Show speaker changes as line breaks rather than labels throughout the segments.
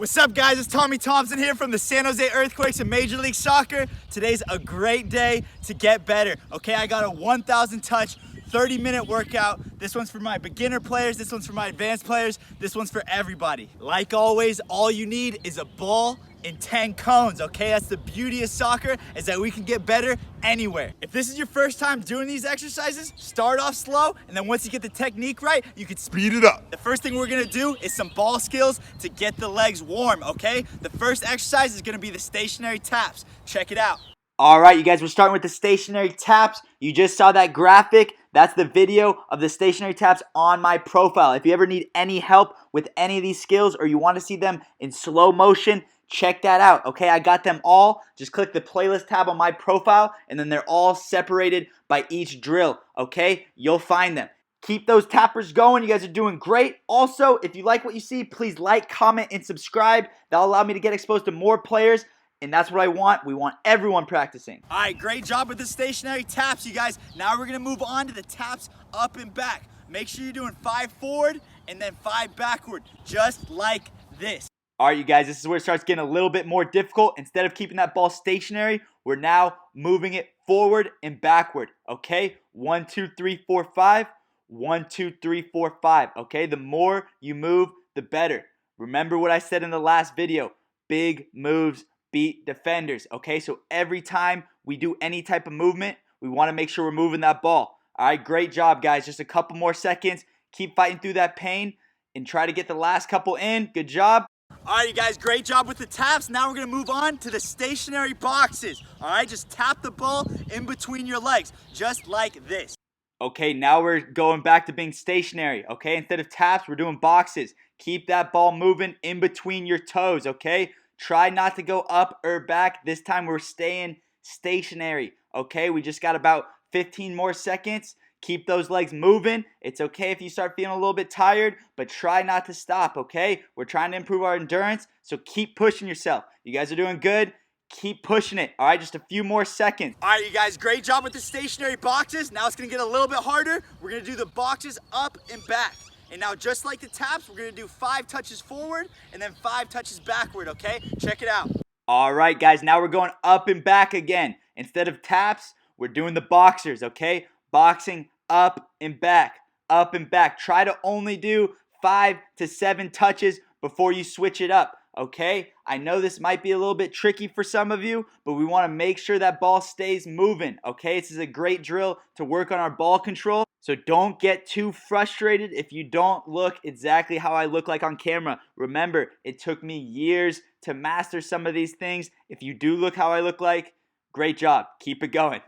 What's up, guys? It's Tommy Thompson here from the San Jose Earthquakes in Major League Soccer. Today's a great day to get better. Okay, I got a 1,000 touch, 30-minute workout. This one's for my beginner players, this one's for my advanced players, this one's for everybody. Like always, all you need is a ball and 10 cones, okay? That's the beauty of soccer, is that we can get better anywhere. If this is your first time doing these exercises, start off slow, and then once you get the technique right, you can speed it up. The first thing we're gonna do is some ball skills to get the legs warm, okay? The first exercise is gonna be the stationary taps. Check it out. All right, you guys, we're starting with the stationary taps. You just saw that graphic. That's the video of the stationary taps on my profile. If you ever need any help with any of these skills or you want to see them in slow motion, check that out, okay? I got them all. Just click the playlist tab on my profile, and then they're all separated by each drill, okay? You'll find them. Keep those tappers going. You guys are doing great. Also, if you like what you see, please like, comment, and subscribe. That'll allow me to get exposed to more players, and that's what I want. We want everyone practicing. All right, great job with the stationary taps, you guys. Now we're gonna move on to the taps up and back. Make sure you're doing 5 forward and then 5 backward, just like this. All right, you guys, this is where it starts getting a little bit more difficult. Instead of keeping that ball stationary, we're now moving it forward and backward, okay? 1, 2, 3, 4, 5. 1, 2, 3, 4, 5, okay? The more you move, the better. Remember what I said in the last video. Big moves beat defenders, okay? So every time we do any type of movement, we want to make sure we're moving that ball. All right, great job, guys. Just a couple more seconds. Keep fighting through that pain and try to get the last couple in. Good job. All right, you guys, great job with the taps. Now we're gonna move on to the stationary boxes. All right, just tap the ball in between your legs, just like this. Okay, now we're going back to being stationary, okay? Instead of taps, we're doing boxes. Keep that ball moving in between your toes, okay? Try not to go up or back. This time we're staying stationary, okay? We just got about 15 more seconds. Keep those legs moving. It's okay if you start feeling a little bit tired, but try not to stop, okay? We're trying to improve our endurance, so keep pushing yourself. You guys are doing good. Keep pushing it. All right, just a few more seconds. All right, you guys, great job with the stationary boxes. Now it's gonna get a little bit harder. We're gonna do the boxes up and back. And now, just like the taps, we're gonna do 5 touches forward and then 5 touches backward, okay? Check it out. All right, guys, now we're going up and back again. Instead of taps, we're doing the boxers, okay? Boxing up and back, up and back. Try to only do 5 to 7 touches before you switch it up, okay? I know this might be a little bit tricky for some of you, but we want to make sure that ball stays moving, okay? This is a great drill to work on our ball control, so don't get too frustrated if you don't look exactly how I look like on camera. Remember, it took me years to master some of these things. If you do look how I look like, great job. Keep it going.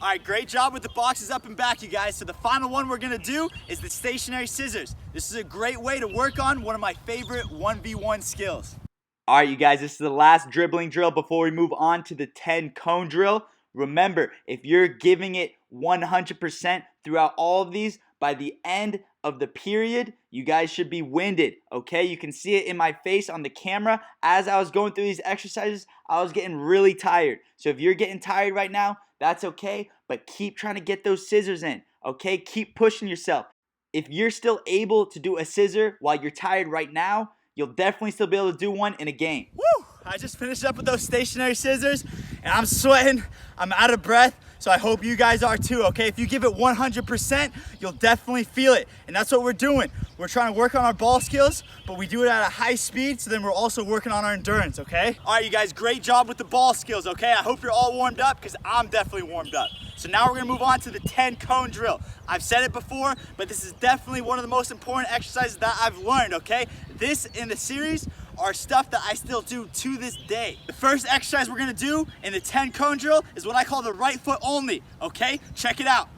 All right, great job with the boxes up and back, you guys. So the final one we're gonna do is the stationary scissors. This is a great way to work on one of my favorite 1v1 skills. All right, you guys, this is the last dribbling drill before we move on to the 10 cone drill. Remember, if you're giving it 100% throughout all of these, by the end of the period, you guys should be winded, okay? You can see it in my face on the camera. As I was going through these exercises, I was getting really tired. So if you're getting tired right now, that's okay, but keep trying to get those scissors in, okay? Keep pushing yourself. If you're still able to do a scissor while you're tired right now, you'll definitely still be able to do one in a game. Woo! I just finished up with those stationary scissors, and I'm sweating. I'm out of breath, so I hope you guys are too, okay? If you give it 100%, you'll definitely feel it, and that's what we're doing. We're trying to work on our ball skills, but we do it at a high speed, so then we're also working on our endurance, okay? All right, you guys, great job with the ball skills, okay? I hope you're all warmed up, because I'm definitely warmed up. So now we're gonna move on to the 10 cone drill. I've said it before, but this is definitely one of the most important exercises that I've learned, okay? This in the series are stuff that I still do to this day. The first exercise we're gonna do in the 10 cone drill is what I call the right foot only, okay? Check it out.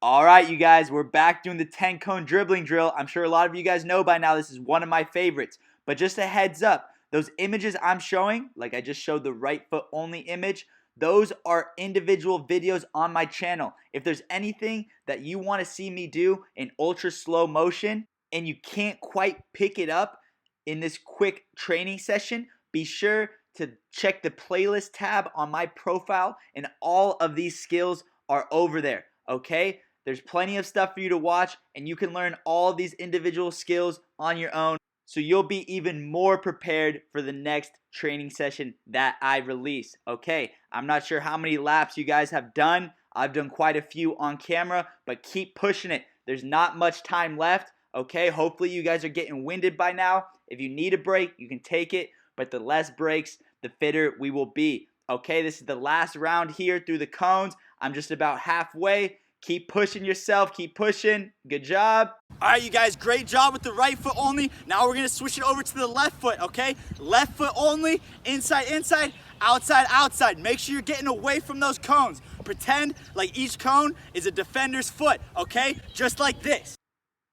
All right, you guys, we're back doing the 10 cone dribbling drill. I'm sure a lot of you guys know by now this is one of my favorites, but just a heads up, those images I'm showing, like I just showed the right foot only image, those are individual videos on my channel. If there's anything that you want to see me do in ultra slow motion and you can't quite pick it up in this quick training session, be sure to check the playlist tab on my profile, and all of these skills are over there, okay? There's plenty of stuff for you to watch, and you can learn all of these individual skills on your own. so you'll be even more prepared for the next training session that I release. Okay, I'm not sure how many laps you guys have done. I've done quite a few on camera, but keep pushing it. There's not much time left. Okay, hopefully you guys are getting winded by now. If you need a break, you can take it, but the less breaks, the fitter we will be. Okay, this is the last round here through the cones. I'm just about halfway. Keep pushing yourself, keep pushing. Good job. All right, you guys, great job with the right foot only. Now we're gonna switch it over to the left foot, okay? Left foot only, inside, inside, outside, outside. Make sure you're getting away from those cones. Pretend like each cone is a defender's foot, okay? Just like this.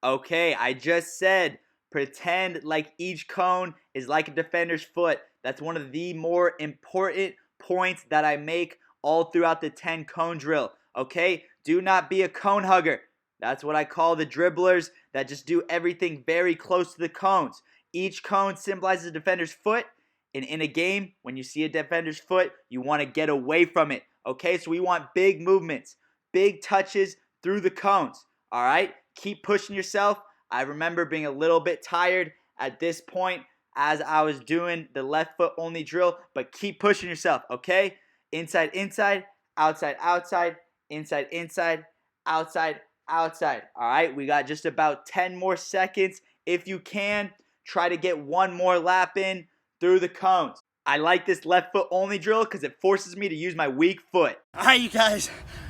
Okay, I just said pretend like each cone is like a defender's foot. That's one of the more important points that I make all throughout the 10 cone drill, okay? Do not be a cone hugger. That's what I call the dribblers that just do everything very close to the cones. Each cone symbolizes a defender's foot, and in a game, when you see a defender's foot, you want to get away from it, okay? So we want big movements, big touches through the cones, all right? Keep pushing yourself. I remember being a little bit tired at this point as I was doing the left foot only drill, but keep pushing yourself, okay? Inside, inside, outside, outside, inside, inside, outside, outside. All right, we got just about 10 more seconds. If you can, try to get one more lap in through the cones. I like this left foot only drill because it forces me to use my weak foot. All right, you guys,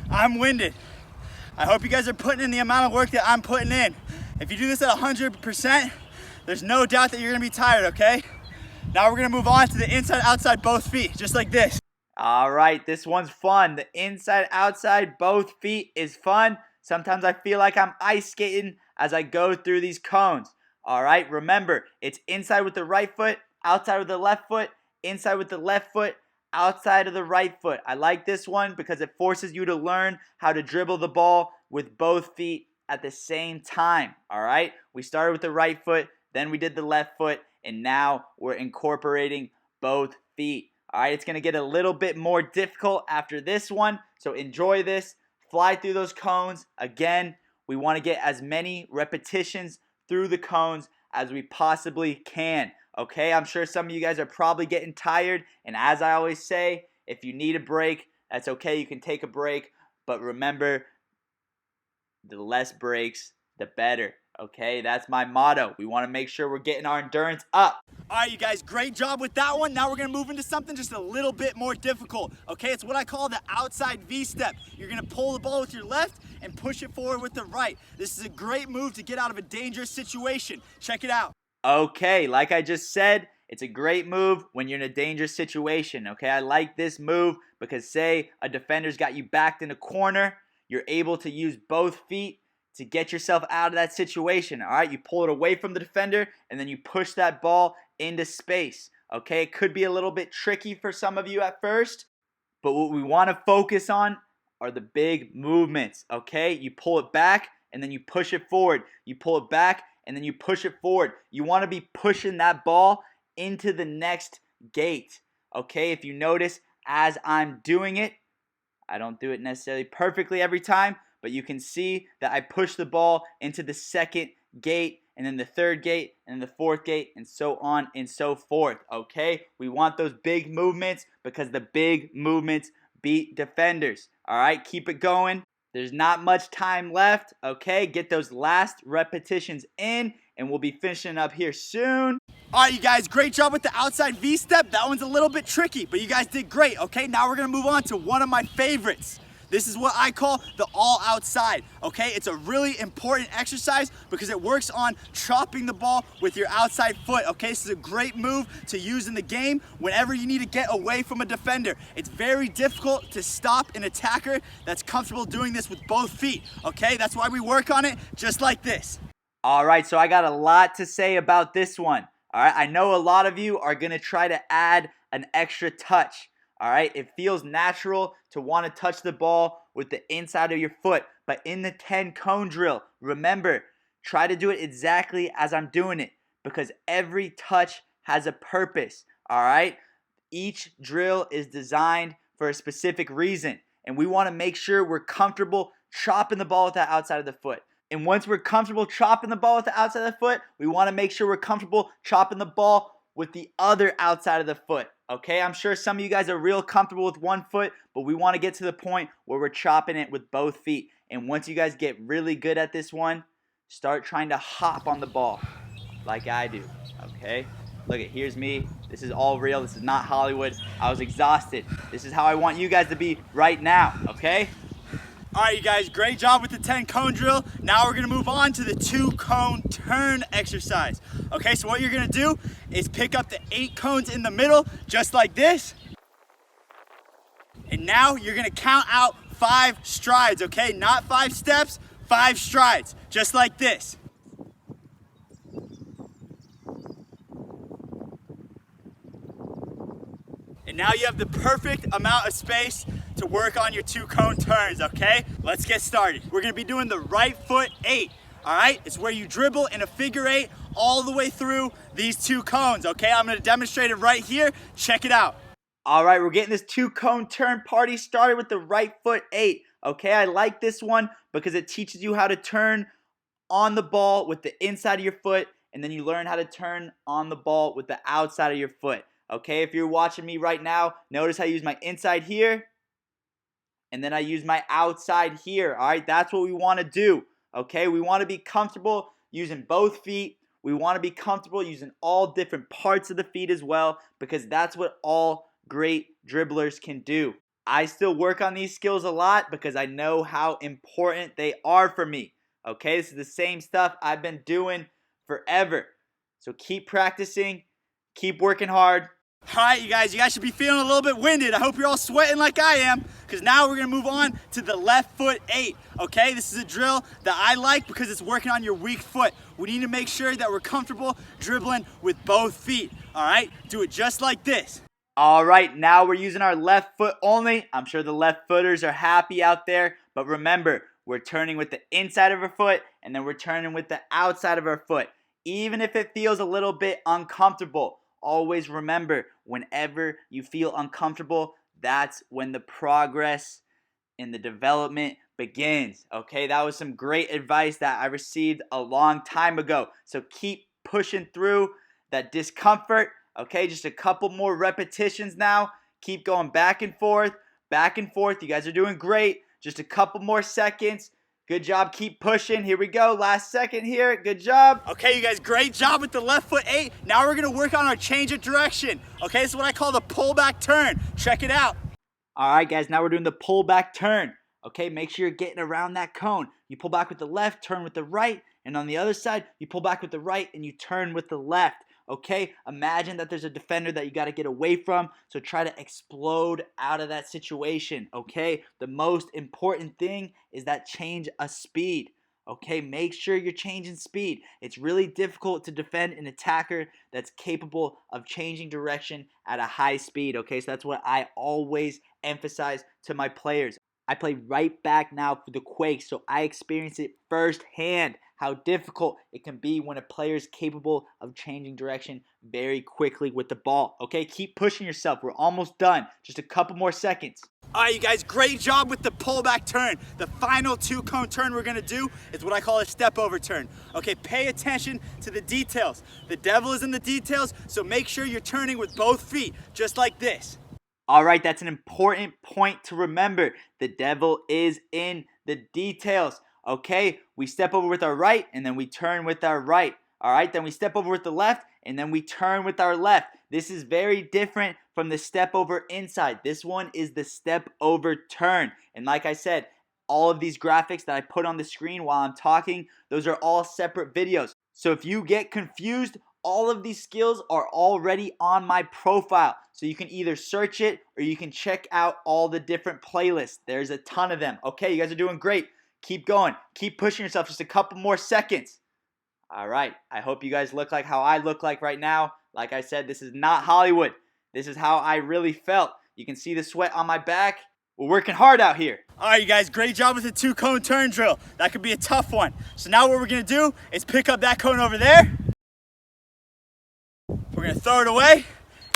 I'm winded. I hope you guys are putting in the amount of work that I'm putting in. If you do this at 100%, there's no doubt that you're gonna be tired, okay? Now we're gonna move on to the inside, outside, both feet, just like this. All right, this one's fun. The inside, outside, both feet is fun. Sometimes I feel like I'm ice skating as I go through these cones. All right, remember, it's inside with the right foot, outside with the left foot, inside with the left foot, outside of the right foot. I like this one because it forces you to learn how to dribble the ball with both feet at the same time. All right, we started with the right foot, then we did the left foot, and now we're incorporating both feet. All right, it's going to get a little bit more difficult after this one, so enjoy this. Fly through those cones. Again, we want to get as many repetitions through the cones as we possibly can. Okay, I'm sure some of you guys are probably getting tired, and as I always say, if you need a break, that's okay, you can take a break, but remember, the less breaks, the better. Okay, that's my motto. We want to make sure we're getting our endurance up. All right, you guys, great job with that one. Now we're going to move into something just a little bit more difficult. Okay, it's what I call the outside V-step. You're going to pull the ball with your left and push it forward with the right. This is a great move to get out of a dangerous situation. Check it out. Okay, like I just said, it's a great move when you're in a dangerous situation. Okay, I like this move because say a defender's got you backed in a corner, you're able to use both feet to get yourself out of that situation. All right, you pull it away from the defender and then you push that ball into space. Okay, it could be a little bit tricky for some of you at first, but what we want to focus on are the big movements. Okay, you pull it back and then you push it forward. You pull it back and then you push it forward. You want to be pushing that ball into the next gate. Okay, if you notice as I'm doing it, I don't do it necessarily perfectly every time, but you can see that I push the ball into the second gate, and then the third gate, and the fourth gate, and so on and so forth, okay? We want those big movements because the big movements beat defenders, all right? Keep it going. There's not much time left, okay? Get those last repetitions in, and we'll be finishing up here soon. All right, you guys, great job with the outside V-step. That one's a little bit tricky, but you guys did great, okay? Now we're gonna move on to one of my favorites. This is what I call the all outside, okay? It's a really important exercise because it works on chopping the ball with your outside foot, okay? This is a great move to use in the game whenever you need to get away from a defender. It's very difficult to stop an attacker that's comfortable doing this with both feet, okay? That's why we work on it just like this. All right, so I got a lot to say about this one. All right, I know a lot of you are gonna try to add an extra touch. All right, it feels natural to want to touch the ball with the inside of your foot, but in the 10 cone drill, remember, try to do it exactly as I'm doing it because every touch has a purpose, all right? Each drill is designed for a specific reason, and we want to make sure we're comfortable chopping the ball with that outside of the foot. And once we're comfortable chopping the ball with the outside of the foot, we want to make sure we're comfortable chopping the ball with the other outside of the foot. Okay, I'm sure some of you guys are real comfortable with one foot, but we want to get to the point where we're chopping it with both feet. And once you guys get really good at this one, start trying to hop on the ball like I do. Okay, look at, here's me. This is all real. This is not Hollywood. I was exhausted. This is how I want you guys to be right now. Okay. All right, you guys, great job with the 10 cone drill. Now we're gonna move on to the 2 cone turn exercise. Okay, so what you're gonna do is pick up the 8 cones in the middle, just like this. And now you're gonna count out 5 strides, okay? Not 5 steps, 5 strides, just like this. And now you have the perfect amount of space to work on your 2 cone turns, okay? Let's get started. We're gonna be doing the right foot 8, all right? It's where you dribble in a figure 8 all the way through these 2 cones, okay? I'm gonna demonstrate it right here. Check it out. All right, we're getting this 2 cone turn party started with the right foot 8, okay? I like this one because it teaches you how to turn on the ball with the inside of your foot, and then you learn how to turn on the ball with the outside of your foot. Okay, if you're watching me right now, notice I use my inside here, and then I use my outside here. All right, that's what we want to do. Okay, we want to be comfortable using both feet. We want to be comfortable using all different parts of the feet as well, because that's what all great dribblers can do. I still work on these skills a lot because I know how important they are for me. Okay, this is the same stuff I've been doing forever. So keep practicing, keep working hard. All right, you guys should be feeling a little bit winded. I hope you're all sweating like I am, because now we're going to move on to the left foot 8, okay? This is a drill that I like because it's working on your weak foot. We need to make sure that we're comfortable dribbling with both feet, all right? Do it just like this. All right, now we're using our left foot only. I'm sure the left footers are happy out there, but remember, we're turning with the inside of our foot, and then we're turning with the outside of our foot. Even if it feels a little bit uncomfortable, always remember, whenever you feel uncomfortable, that's when the progress and the development begins. Okay, that was some great advice that I received a long time ago. So keep pushing through that discomfort. Okay, just a couple more repetitions now. Keep going back and forth, back and forth. You guys are doing great. Just a couple more seconds. Good job, keep pushing. Here we go, last second here, good job. Okay, you guys, great job with the left foot 8. Now we're gonna work on our change of direction. Okay, this is what I call the pullback turn. Check it out. All right, guys, now we're doing the pullback turn. Okay, make sure you're getting around that cone. You pull back with the left, turn with the right, and on the other side, you pull back with the right and you turn with the left. Okay, imagine that there's a defender that you got to get away from, so try to explode out of that situation. Okay, the most important thing is that change of speed. Okay, make sure you're changing speed. It's really difficult to defend an attacker that's capable of changing direction at a high speed. Okay, so that's what I always emphasize to my players. I play right back now for the Quakes, so I experience it firsthand how difficult it can be when a player is capable of changing direction very quickly with the ball. Okay, keep pushing yourself. We're almost done. Just a couple more seconds. All right, you guys, great job with the pullback turn. The final 2 cone turn we're gonna do is what I call a step over turn. Okay, pay attention to the details. The devil is in the details, so make sure you're turning with both feet, just like this. All right, that's an important point to remember. The devil is in the details. Okay, we step over with our right, and then we turn with our right. All right, then we step over with the left, and then we turn with our left. This is very different from the step over inside. This one is the step over turn. And like I said, all of these graphics that I put on the screen while I'm talking, those are all separate videos. So if you get confused, all of these skills are already on my profile. So you can either search it or you can check out all the different playlists. There's a ton of them. Okay, you guys are doing great. Keep going. Keep pushing yourself. Just a couple more seconds. All right. I hope you guys look like how I look like right now. Like I said, this is not Hollywood. This is how I really felt. You can see the sweat on my back. We're working hard out here. All right, you guys, great job with the 2 cone turn drill. That could be a tough one. So now what we're going to do is pick up that cone over there. We're going to throw it away.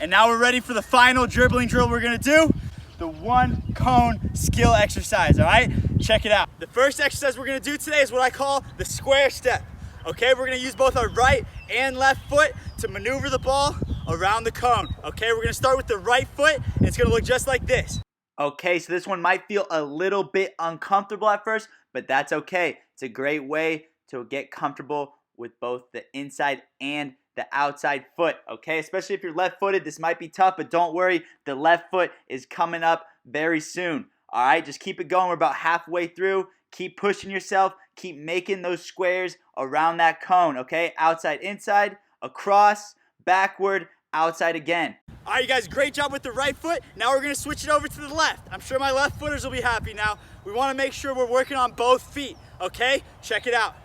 And now we're ready for the final dribbling drill we're going to do. the one cone skill exercise, all right? Check it out. The first exercise we're gonna do today is what I call the square step. Okay, we're gonna use both our right and left foot to maneuver the ball around the cone. Okay, we're gonna start with the right foot, and it's gonna look just like this. Okay, so this one might feel a little bit uncomfortable at first, but that's okay. It's a great way to get comfortable with both the inside and the outside foot, okay? Especially if you're left-footed, this might be tough, but don't worry, the left foot is coming up very soon. All right, just keep it going. We're about halfway through. Keep pushing yourself. Keep making those squares around that cone, okay? Outside, inside, across, backward, outside again. All right, you guys, great job with the right foot. Now we're gonna switch it over to the left. I'm sure my left footers will be happy now. We wanna make sure we're working on both feet, okay? Check it out.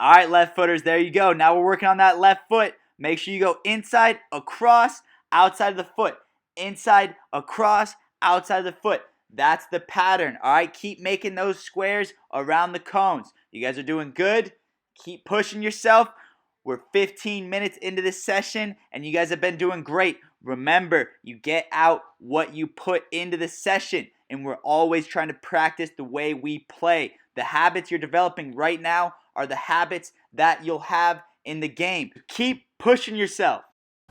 All right, left footers, there you go. Now we're working on that left foot. Make sure you go inside, across, outside of the foot. Inside, across, outside of the foot. That's the pattern, all right? Keep making those squares around the cones. You guys are doing good. Keep pushing yourself. We're 15 minutes into this session, and you guys have been doing great. Remember, you get out what you put into the session, and we're always trying to practice the way we play. The habits you're developing right now are the habits that you'll have in the game. Keep pushing yourself.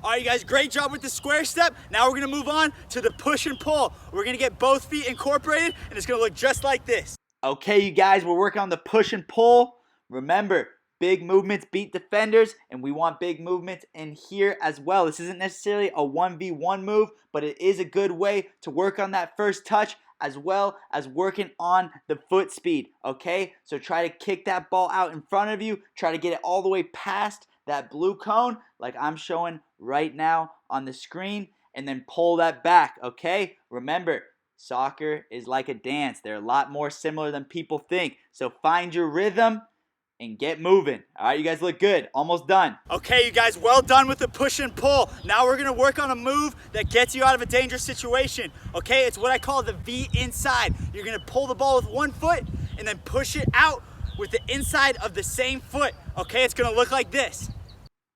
All right, you guys, great job with the square step. Now we're gonna move on to the push and pull. We're gonna get both feet incorporated, and it's gonna look just like this. Okay, you guys, we're working on the push and pull. Remember, big movements beat defenders, and we want big movements in here as well. This isn't necessarily a 1v1 move, but it is a good way to work on that first touch as well as working on the foot speed, okay? So try to kick that ball out in front of you. Try to get it all the way past that blue cone like I'm showing right now on the screen, and then pull that back, okay? Remember, soccer is like a dance. They're a lot more similar than people think. So find your rhythm and get moving. All right, you guys look good. Almost done. Okay, you guys, well done with the push and pull. Now we're gonna work on a move that gets you out of a dangerous situation. Okay, it's what I call the V inside. You're gonna pull the ball with one foot and then push it out with the inside of the same foot. Okay, it's gonna look like this.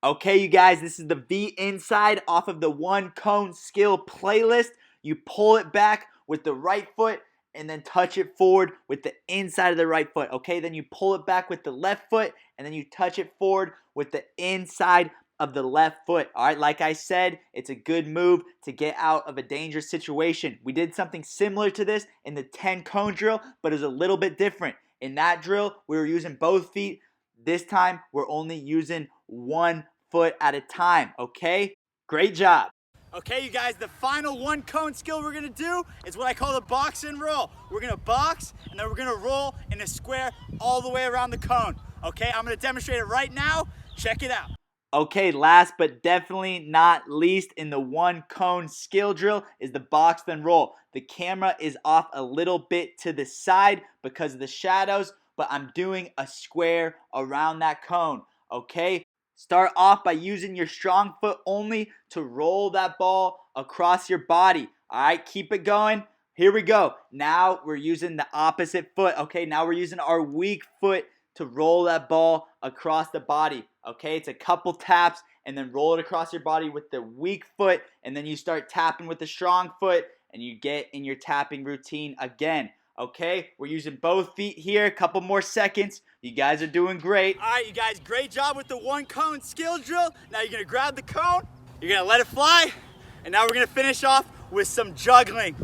Okay, you guys, this is the V inside off of the one cone skill playlist. You pull it back with the right foot and then touch it forward with the inside of the right foot. Okay, then you pull it back with the left foot and then you touch it forward with the inside of the left foot. All right, like I said, it's a good move to get out of a dangerous situation. We did something similar to this in the 10 cone drill, but it was a little bit different. In that drill, we were using both feet. This time, we're only using one foot at a time, okay? Great job. Okay, you guys, the final one cone skill we're gonna do is what I call the box and roll. We're gonna box, and then we're gonna roll in a square all the way around the cone. Okay, I'm gonna demonstrate it right now. Check it out. Okay, last but definitely not least in the one cone skill drill is the box then roll. The camera is off a little bit to the side because of the shadows, but I'm doing a square around that cone, okay? Start off by using your strong foot only to roll that ball across your body. All right, keep it going. Here we go. Now we're using the opposite foot, okay? Now we're using our weak foot to roll that ball across the body, okay? It's a couple taps and then roll it across your body with the weak foot, and then you start tapping with the strong foot and you get in your tapping routine again. Okay, we're using both feet here. A couple more seconds. You guys are doing great. All right, you guys, great job with the one cone skill drill. Now you're gonna grab the cone, you're gonna let it fly, and now we're gonna finish off with some juggling.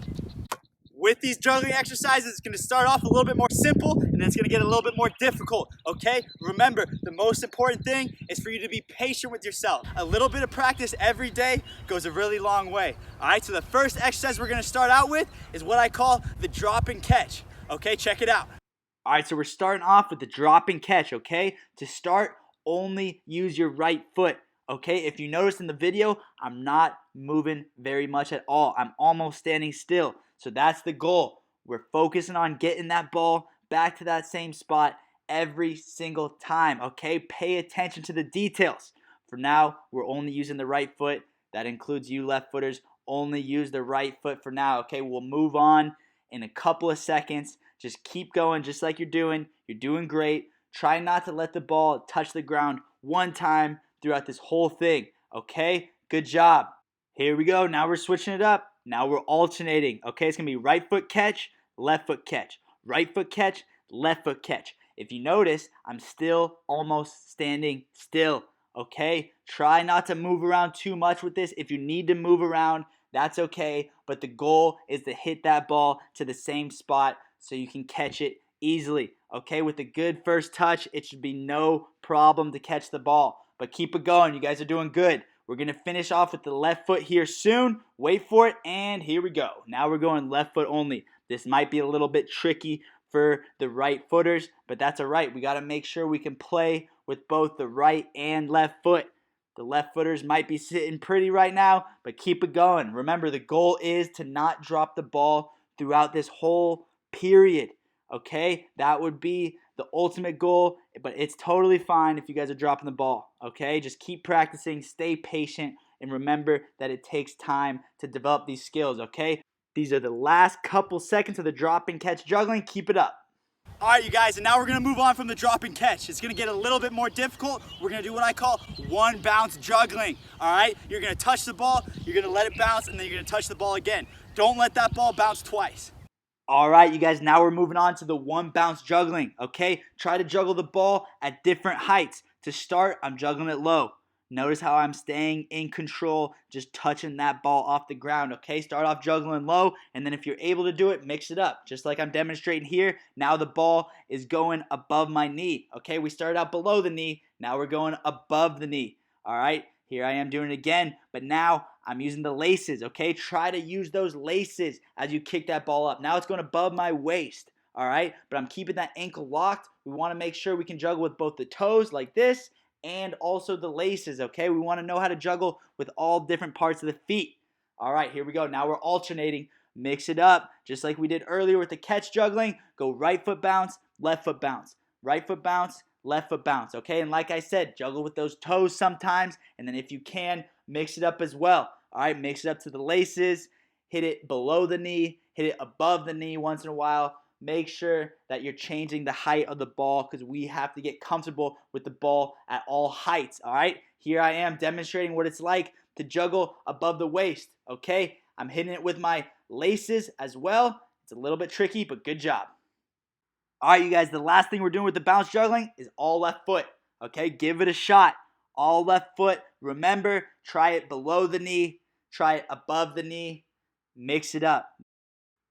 With these juggling exercises, it's gonna start off a little bit more simple, and then it's gonna get a little bit more difficult, okay? Remember, the most important thing is for you to be patient with yourself. A little bit of practice every day goes a really long way. All right, so the first exercise we're gonna start out with is what I call the drop and catch. Okay, check it out. All right, so we're starting off with the drop and catch, okay? To start, only use your right foot. Okay, if you notice in the video, I'm not moving very much at all. I'm almost standing still. So that's the goal. We're focusing on getting that ball back to that same spot every single time, okay? Pay attention to the details. For now, we're only using the right foot. That includes you left footers. Only use the right foot for now, okay? We'll move on in a couple of seconds. Just keep going just like you're doing. You're doing great. Try not to let the ball touch the ground one time throughout this whole thing, okay? Good job. Here we go. Now we're switching it up. Now we're alternating, okay? It's going to be right foot catch, left foot catch, right foot catch, left foot catch. If you notice, I'm still almost standing still, okay? Try not to move around too much with this. If you need to move around, that's okay, but the goal is to hit that ball to the same spot so you can catch it easily, okay? With a good first touch, it should be no problem to catch the ball, but keep it going. You guys are doing good. We're going to finish off with the left foot here soon. Wait for it, and here we go. Now we're going left foot only. This might be a little bit tricky for the right footers, but that's all right. We got to make sure we can play with both the right and left foot. The left footers might be sitting pretty right now, but keep it going. Remember, the goal is to not drop the ball throughout this whole period, okay? That would be the ultimate goal, but it's totally fine if you guys are dropping the ball, okay? Just keep practicing, stay patient, and remember that it takes time to develop these skills, okay? These are the last couple seconds of the drop and catch juggling. Keep it up. All right, you guys, and now we're going to move on from the drop and catch. It's going to get a little bit more difficult. We're going to do what I call one bounce juggling, all right? You're going to touch the ball, you're going to let it bounce, and then you're going to touch the ball again. Don't let that ball bounce twice. All right, you guys, now we're moving on to the one bounce juggling, okay? Try to juggle the ball at different heights. To start, I'm juggling it low. Notice how I'm staying in control, just touching that ball off the ground, okay? Start off juggling low, and then if you're able to do it, mix it up. Just like I'm demonstrating here, now the ball is going above my knee, okay? We started out below the knee, now we're going above the knee, all right? Here I am doing it again, but now I'm using the laces, okay? Try to use those laces as you kick that ball up. Now it's going above my waist, all right? But I'm keeping that ankle locked. We want to make sure we can juggle with both the toes like this and also the laces, okay? We want to know how to juggle with all different parts of the feet. All right, here we go. Now we're alternating. Mix it up, just like we did earlier with the catch juggling. Go right foot bounce, left foot bounce. Right foot bounce, left foot bounce, okay? And like I said, juggle with those toes sometimes, and then if you can, mix it up as well. All right, mix it up to the laces. Hit it below the knee. Hit it above the knee once in a while. Make sure that you're changing the height of the ball because we have to get comfortable with the ball at all heights, all right? Here I am demonstrating what it's like to juggle above the waist, okay? I'm hitting it with my laces as well. It's a little bit tricky, but good job. All right, you guys, the last thing we're doing with the bounce juggling is all left foot, okay? Give it a shot. All left foot. Remember, try it below the knee. Try it above the knee. Mix it up.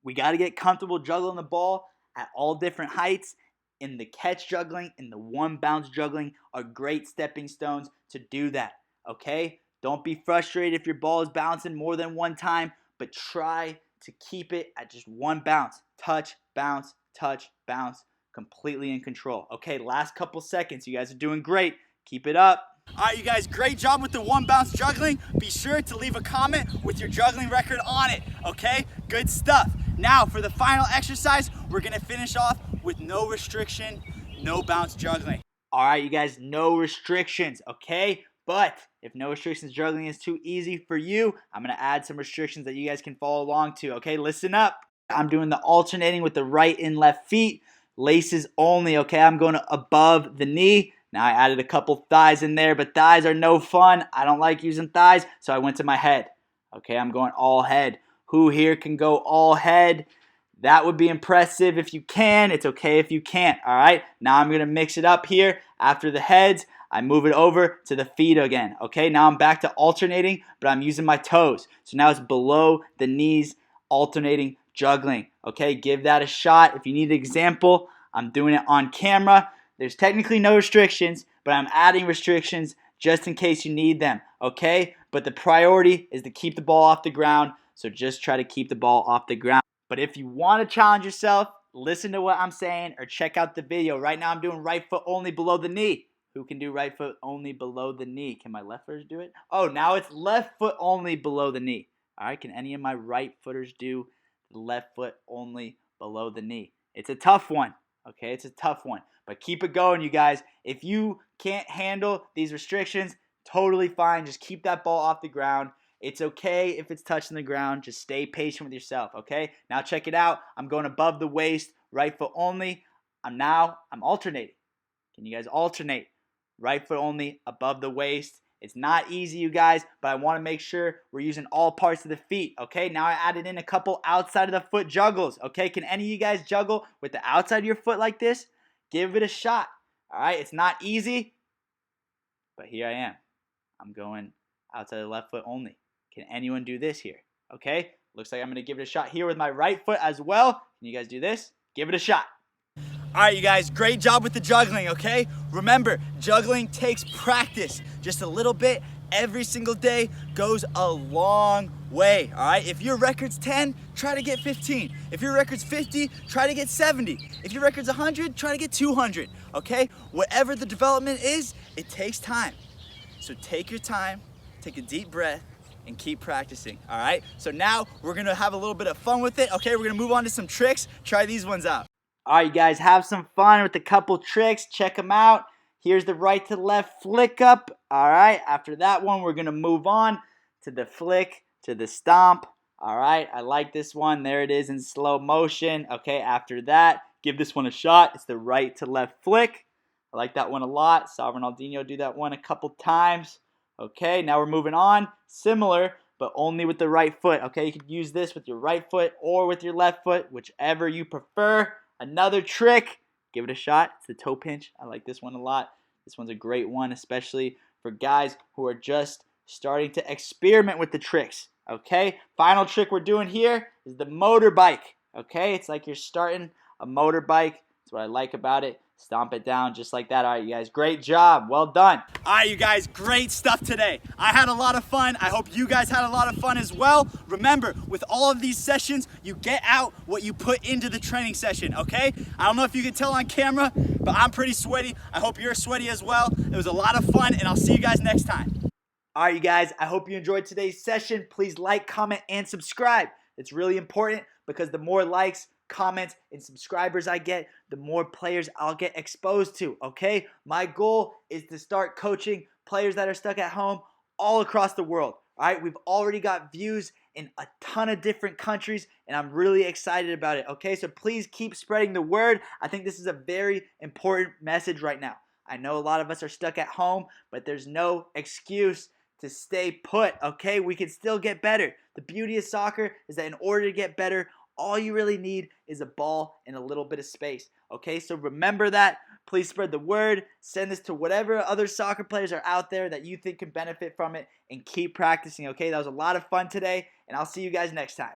We got to get comfortable juggling the ball at all different heights. And the catch juggling and the one bounce juggling are great stepping stones to do that, okay? Don't be frustrated if your ball is bouncing more than one time, but try to keep it at just one bounce. Touch, bounce, completely in control. Okay, last couple seconds. You guys are doing great. Keep it up. All right, you guys, great job with the one bounce juggling. Be sure to leave a comment with your juggling record on it, okay? Good stuff. Now, for the final exercise, we're going to finish off with no restriction, no bounce juggling. All right, you guys, no restrictions, okay? But if no restrictions juggling is too easy for you, I'm going to add some restrictions that you guys can follow along to, okay? Listen up. I'm doing the alternating with the right and left feet, laces only, okay? I'm going above the knee. Now I added a couple thighs in there, but thighs are no fun. I don't like using thighs, so I went to my head. Okay, I'm going all head. Who here can go all head? That would be impressive if you can. It's okay if you can't, all right? Now I'm going to mix it up here. After the heads, I move it over to the feet again, okay? Now I'm back to alternating, but I'm using my toes. So now it's below the knees, alternating, juggling, okay? Give that a shot. If you need an example, I'm doing it on camera. There's technically no restrictions, but I'm adding restrictions just in case you need them, okay? But the priority is to keep the ball off the ground, so just try to keep the ball off the ground. But if you want to challenge yourself, listen to what I'm saying or check out the video. Right now I'm doing right foot only below the knee. Who can do right foot only below the knee? Can my left footers do it? Oh, now it's left foot only below the knee. All right, can any of my right footers do left foot only below the knee? It's a tough one, okay? It's a tough one. But keep it going, you guys. If you can't handle these restrictions, totally fine. Just keep that ball off the ground. It's okay if it's touching the ground. Just stay patient with yourself, okay? Now check it out. I'm going above the waist, right foot only. I'm alternating. Can you guys alternate? Right foot only, above the waist. It's not easy, you guys, but I want to make sure we're using all parts of the feet, okay? Now I added in a couple outside of the foot juggles, okay? Can any of you guys juggle with the outside of your foot like this? Give it a shot, all right? It's not easy, but here I am. I'm going outside of the left foot only. Can anyone do this here? Okay, looks like I'm going to give it a shot here with my right foot as well. Can you guys do this? Give it a shot. All right, you guys, great job with the juggling, okay? Remember, juggling takes practice. Just a little bit every single day goes a long way, all right? If your record's 10, try to get 15. If your record's 50, try to get 70. If your record's 100, try to get 200, okay? Whatever the development is, it takes time. So take your time, take a deep breath, and keep practicing, all right? So now we're gonna have a little bit of fun with it, okay? We're gonna move on to some tricks. Try these ones out. All right, you guys, have some fun with a couple tricks. Check them out. Here's the right to left flick up, all right? After that one, we're gonna move on to the flick, to the stomp, all right? I like this one. There it is in slow motion, okay? After that, give this one a shot. It's the right to left flick. I like that one a lot. Saw Ronaldinho do that one a couple times. Okay, now we're moving on. Similar, but only with the right foot. Okay, you could use this with your right foot or with your left foot, whichever you prefer. Another trick, give it a shot. It's the toe pinch. I like this one a lot. This one's a great one, especially for guys who are just starting to experiment with the tricks. Okay, final trick we're doing here is the motorbike. Okay, it's like you're starting a motorbike. That's what I like about it. Stomp it down just like that. All right, you guys, great job. Well done. All right, you guys, great stuff today. I had a lot of fun. I hope you guys had a lot of fun as well. Remember, with all of these sessions, you get out what you put into the training session, okay? I don't know if you can tell on camera, but I'm pretty sweaty. I hope you're sweaty as well. It was a lot of fun, and I'll see you guys next time. All right, you guys, I hope you enjoyed today's session. Please like, comment, and subscribe. It's really important because the more likes, comments, and subscribers I get, the more players I'll get exposed to, okay? My goal is to start coaching players that are stuck at home all across the world, all right? We've already got views in a ton of different countries, and I'm really excited about it, okay? So please keep spreading the word. I think this is a very important message right now. I know a lot of us are stuck at home, but there's no excuse to stay put, okay? We can still get better. The beauty of soccer is that in order to get better, all you really need is a ball and a little bit of space, okay? So remember that. Please spread the word. Send this to whatever other soccer players are out there that you think can benefit from it, and keep practicing, okay? That was a lot of fun today, and I'll see you guys next time.